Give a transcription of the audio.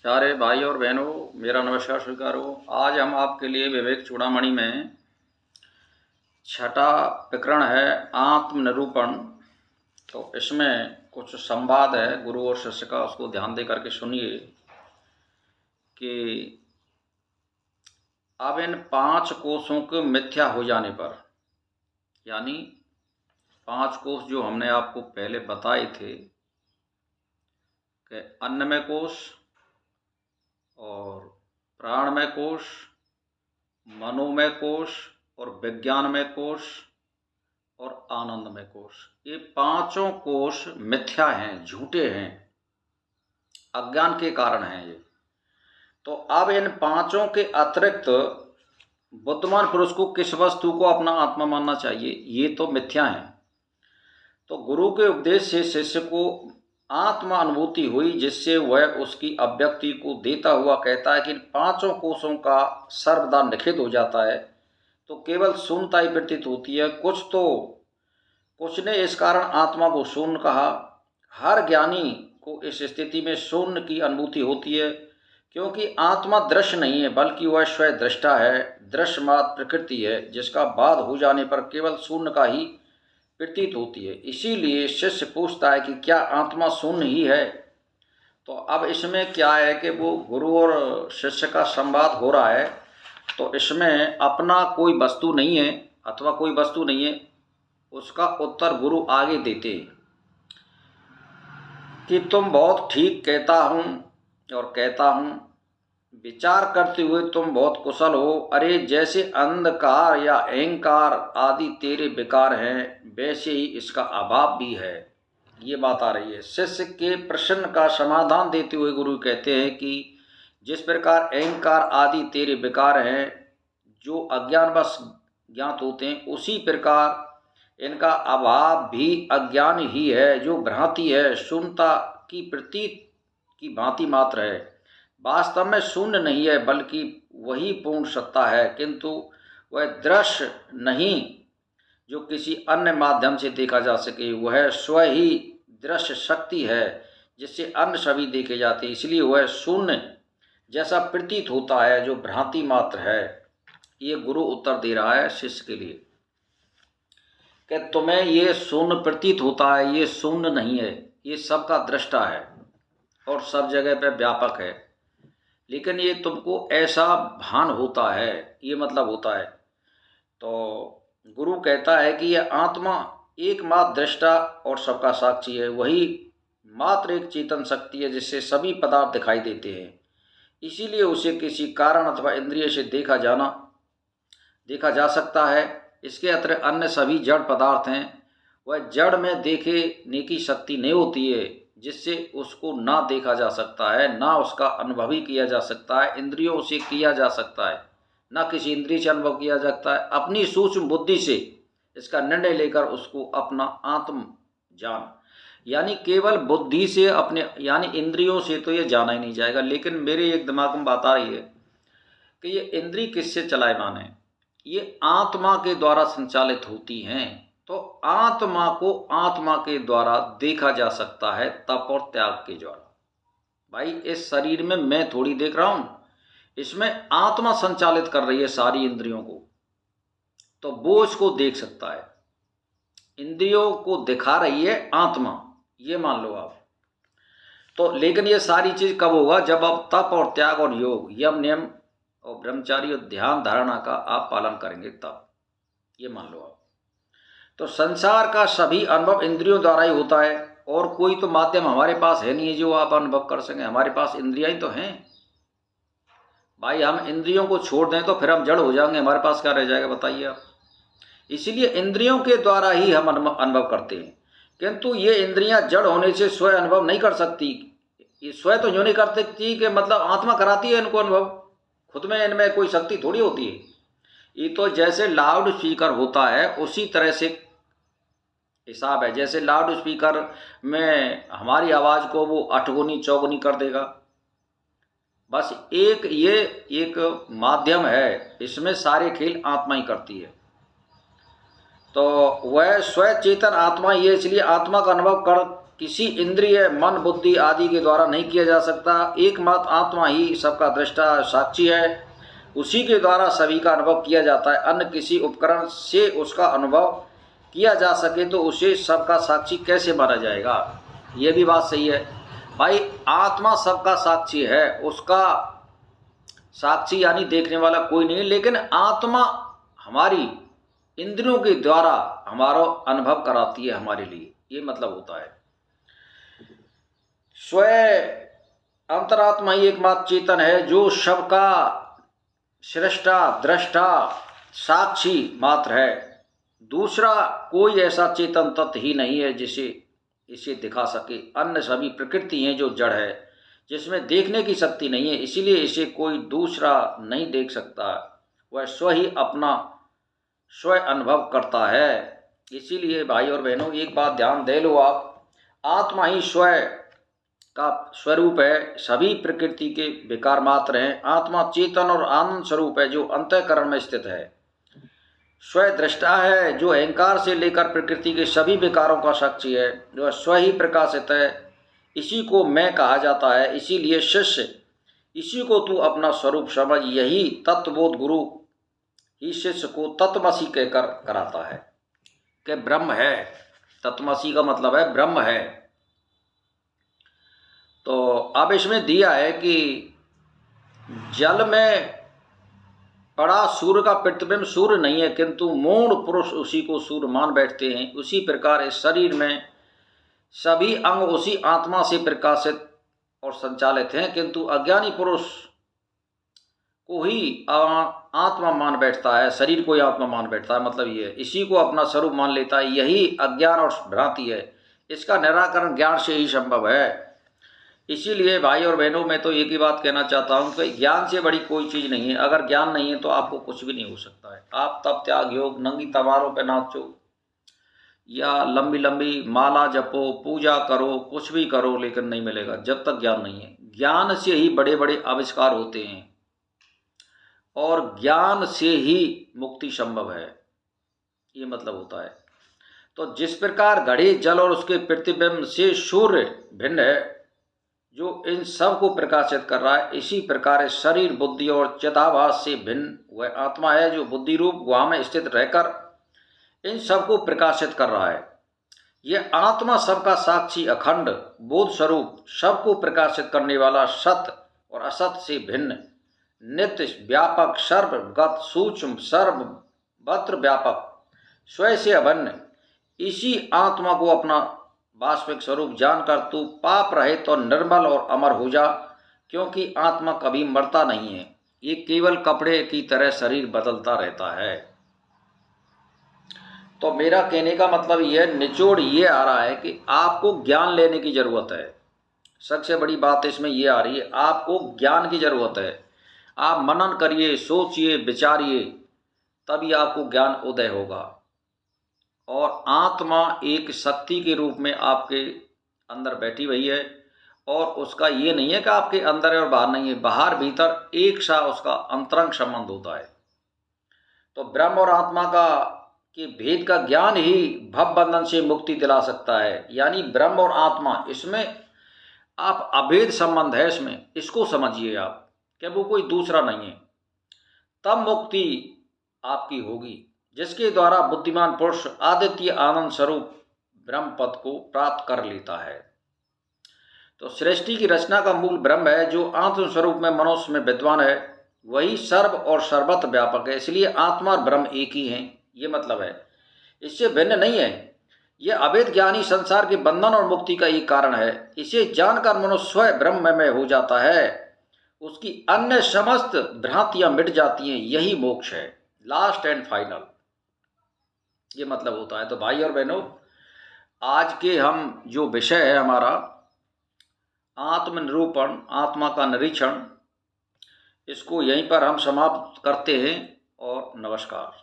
प्यारे भाई और बहनों, मेरा नमस्कार स्वीकार हो। आज हम आपके लिए विवेक चूड़ामणि में छठा प्रकरण है आत्मनिरूपण। तो इसमें कुछ संवाद है गुरु और शिष्य का, उसको ध्यान दे करके सुनिए कि अब इन 5 कोषों के मिथ्या हो जाने पर, यानी 5 कोष जो हमने आपको पहले बताए थे कि अन्नमय कोष और प्राणमय कोष, मनोमय कोष और विज्ञानमय कोष और आनंदमय कोष, ये 5 कोष मिथ्या हैं, झूठे हैं, अज्ञान के कारण हैं ये। तो अब इन 5 के अतिरिक्त बुद्धिमान पुरुष को किस वस्तु को अपना आत्मा मानना चाहिए? ये तो मिथ्या हैं। तो गुरु के उपदेश से शिष्य को आत्मा अनुभूति हुई, जिससे वह उसकी अभिव्यक्ति को देता हुआ कहता है कि इन 5 कोषों का सर्वदा निषेध हो जाता है, तो केवल शून्यता ही प्रतीत होती है। कुछ ने इस कारण आत्मा को शून्य कहा। हर ज्ञानी को इस स्थिति में शून्य की अनुभूति होती है, क्योंकि आत्मा दृश्य नहीं है, बल्कि वह स्वयं दृष्टा है, दृश्यमात्र प्रकृति है, जिसका बाध हो जाने पर केवल शून्य का ही प्रतीत होती है। इसीलिए शिष्य पूछता है कि क्या आत्मा शून्य ही है? तो अब इसमें क्या है कि वो गुरु और शिष्य का संवाद हो रहा है, तो इसमें अपना कोई वस्तु नहीं है अथवा कोई वस्तु नहीं है, उसका उत्तर गुरु आगे देते कि तुम बहुत ठीक कहता हूँ और कहता हूँ, विचार करते हुए तुम बहुत कुशल हो। अरे जैसे अंधकार या अहंकार आदि तेरे विकार हैं, वैसे ही इसका अभाव भी है। ये बात आ रही है। शिष्य के प्रश्न का समाधान देते हुए गुरु कहते हैं कि जिस प्रकार अहंकार आदि तेरे विकार हैं जो अज्ञानवश ज्ञात होते हैं, उसी प्रकार इनका अभाव भी अज्ञान ही है, जो भ्रांति है, शून्यता की प्रतीत की भांति मात्र है। वास्तव में शून्य नहीं है, बल्कि वही पूर्ण सत्ता है, किंतु वह दृश्य नहीं जो किसी अन्य माध्यम से देखा जा सके। वह स्वयं ही दृश्य शक्ति है, जिससे अन्य सभी देखे जाते हैं। इसलिए वह शून्य जैसा प्रतीत होता है, जो भ्रांति मात्र है। ये गुरु उत्तर दे रहा है शिष्य के लिए कि तुम्हें ये शून्य प्रतीत होता है, ये शून्य नहीं है, ये सबका दृष्टा है और सब जगह पे व्यापक है, लेकिन ये तुमको ऐसा भान होता है, ये मतलब होता है। तो गुरु कहता है कि यह आत्मा एकमात्र दृष्टा और सबका साक्षी है, वही मात्र एक चेतन शक्ति है, जिससे सभी पदार्थ दिखाई देते हैं। इसीलिए उसे किसी कारण अथवा इंद्रिय से देखा जा सकता है। इसके अतिरिक्त अन्य सभी जड़ पदार्थ हैं, वह जड़ में देखने की शक्ति नहीं होती है, जिससे उसको ना देखा जा सकता है, ना उसका अनुभव ही किया जा सकता है, इंद्रियों से किया जा सकता है, ना किसी इंद्रिय से अनुभव किया जा सकता है। अपनी सूक्ष्म बुद्धि से इसका निर्णय लेकर उसको अपना आत्म जान, यानी केवल बुद्धि से अपने, यानी इंद्रियों से तो ये जाना ही नहीं जाएगा। लेकिन मेरे एक दिमाग में बात आ रही है कि ये इंद्रिय किससे चलायमान है? ये आत्मा के द्वारा संचालित होती हैं। तो आत्मा को आत्मा के द्वारा देखा जा सकता है, तप और त्याग के द्वारा। भाई इस शरीर में मैं थोड़ी देख रहा हूं, इसमें आत्मा संचालित कर रही है सारी इंद्रियों को, तो वो इसको देख सकता है। इंद्रियों को दिखा रही है आत्मा, ये मान लो आप। तो लेकिन ये सारी चीज कब होगा? जब आप तप और त्याग और योग, यम नियम और ब्रह्मचारी और ध्यान धारणा का आप पालन करेंगे, तब। ये मान लो आप। तो संसार का सभी अनुभव इंद्रियों द्वारा ही होता है, और कोई तो माध्यम हमारे पास है नहीं है जो आप अनुभव कर सकें। हमारे पास इंद्रियां ही तो हैं। भाई हम इंद्रियों को छोड़ दें तो फिर हम जड़ हो जाएंगे, हमारे पास क्या रह जाएगा बताइए आप। इसीलिए इंद्रियों के द्वारा ही हम अनुभव करते हैं, किंतु ये इंद्रियां जड़ होने से स्वयं अनुभव नहीं कर सकती। ये स्वयं तो यूँ नहीं कर सकती कि मतलब आत्मा कराती है इनको अनुभव, खुद में इनमें कोई शक्ति थोड़ी होती है। ये तो जैसे लाउड स्पीकर होता है, उसी तरह से हिसाब है। जैसे लाउड स्पीकर में हमारी आवाज़ को वो 8 गुनी 4 गुनी कर देगा। बस ये एक माध्यम है, इसमें सारे खेल आत्मा ही करती है। तो वह स्वयं चेतन आत्मा ही है, इसलिए आत्मा का अनुभव किसी इंद्रिय, मन, बुद्धि आदि के द्वारा नहीं किया जा सकता। एकमात्र आत्मा ही सबका दृष्टा साक्षी है, उसी के द्वारा सभी का अनुभव किया जाता है। अन्य किसी उपकरण से उसका अनुभव किया जा सके तो उसे सबका साक्षी कैसे माना जाएगा? ये भी बात सही है भाई। आत्मा सबका साक्षी है, उसका साक्षी यानी देखने वाला कोई नहीं, लेकिन आत्मा हमारी इंद्रियों के द्वारा हमारा अनुभव कराती है हमारे लिए, ये मतलब होता है। स्वयं अंतरात्मा ही एकमात्र चेतन है जो सबका सृष्टा, दृष्टा, साक्षी मात्र है। दूसरा कोई ऐसा चेतन तत्व ही नहीं है जिसे इसे दिखा सके। अन्य सभी प्रकृति हैं जो जड़ है, जिसमें देखने की शक्ति नहीं है, इसीलिए इसे कोई दूसरा नहीं देख सकता। वह स्व ही अपना स्वयं अनुभव करता है। इसीलिए भाई और बहनों एक बात ध्यान दे लो आप, आत्मा ही स्वयं का स्वरूप है, सभी प्रकृति के विकार मात्र हैं। आत्मा चेतन और आनंद स्वरूप है जो अंतःकरण में स्थित है। स्वयं दृष्टा है जो अहंकार से लेकर प्रकृति के सभी विकारों का साक्षी है, जो स्व ही प्रकाशित है, इसी को मैं कहा जाता है। इसीलिए शिष्य इसी को तू अपना स्वरूप समझ, यही तत्वबोध गुरु ही शिष्य को तत्वमसी कहकर कराता है कि ब्रह्म है। तत्वमसी का मतलब है ब्रह्म है। तो अब इसमें दिया है कि जल में पड़ा सूर्य का प्रतिबिंब सूर्य नहीं है, किंतु मूढ़ पुरुष उसी को सूर्य मान बैठते हैं। उसी प्रकार इस शरीर में सभी अंग उसी आत्मा से प्रकाशित और संचालित हैं, किंतु अज्ञानी पुरुष को ही आत्मा मान बैठता है, शरीर को ही आत्मा मान बैठता है। मतलब ये है, इसी को अपना स्वरूप मान लेता है। यही अज्ञान और भ्रांति है, इसका निराकरण ज्ञान से ही संभव है। इसीलिए भाई और बहनों मैं तो एक ही बात कहना चाहता हूँ कि ज्ञान से बड़ी कोई चीज़ नहीं है। अगर ज्ञान नहीं है तो आपको कुछ भी नहीं हो सकता है। आप तप, त्याग, योग, नंगी तलवारों पे नाचो या लंबी लंबी माला जपो, पूजा करो, कुछ भी करो, लेकिन नहीं मिलेगा जब तक ज्ञान नहीं है। ज्ञान से ही बड़े बड़े आविष्कार होते हैं और ज्ञान से ही मुक्ति संभव है, ये मतलब होता है। तो जिस प्रकार घड़े, जल और उसके प्रतिबिंब से सूर्य भिन्न है जो इन सब को प्रकाशित कर रहा है, इसी प्रकार शरीर, बुद्धि और चिदाभास से भिन्न वह आत्मा है जो बुद्धि रूप गुहा में स्थित रहकर इन सब को प्रकाशित कर रहा है। यह आत्मा सबका साक्षी, अखंड बोध स्वरूप, सबको प्रकाशित करने वाला, सत्य और असत्य से भिन्न, नित्य, व्यापक, सर्वगत, सूक्ष्म, सर्वत्र व्यापक, स्वयं से अभिन्न, इसी आत्मा को अपना वास्तविक स्वरूप जानकर तू पाप रहित और निर्मल और अमर हो जा, क्योंकि आत्मा कभी मरता नहीं है। ये केवल कपड़े की तरह शरीर बदलता रहता है। तो मेरा कहने का मतलब ये निचोड़ ये आ रहा है कि आपको ज्ञान लेने की जरूरत है। सबसे बड़ी बात इसमें ये आ रही है, आपको ज्ञान की जरूरत है। आप मनन करिए, सोचिए, विचारिए, तभी आपको ज्ञान उदय होगा। और आत्मा एक शक्ति के रूप में आपके अंदर बैठी हुई है, और उसका ये नहीं है कि आपके अंदर है और बाहर नहीं है, बाहर भीतर एक सा उसका अंतरंग संबंध होता है। तो ब्रह्म और आत्मा का के भेद का ज्ञान ही भव बंधन से मुक्ति दिला सकता है। यानी ब्रह्म और आत्मा, इसमें आप अभेद संबंध है, इसमें इसको समझिए आप कि वो कोई दूसरा नहीं है। तब मुक्ति आपकी होगी, जिसके द्वारा बुद्धिमान पुरुष आदित्य आनंद स्वरूप ब्रह्म पद को प्राप्त कर लेता है। तो सृष्टि की रचना का मूल ब्रह्म है, जो आत्म स्वरूप में मनुष्य में विद्वान है, वही सर्व और सर्वत्र व्यापक है। इसलिए आत्मा और ब्रह्म एक ही हैं, ये मतलब है, इससे भिन्न नहीं है। यह अभेद ज्ञानी संसार के बंधन और मुक्ति का एक कारण है। इसे जानकर मनुष्य स्वयं ब्रह्ममय हो जाता है, उसकी अन्य समस्त भ्रांतियां मिट जाती हैं। यही मोक्ष है, लास्ट एंड फाइनल, ये मतलब होता है। तो भाई और बहनों, आज के हम जो विषय है हमारा आत्मनिरूपण, आत्मा का निरीक्षण, इसको यहीं पर हम समाप्त करते हैं और नमस्कार।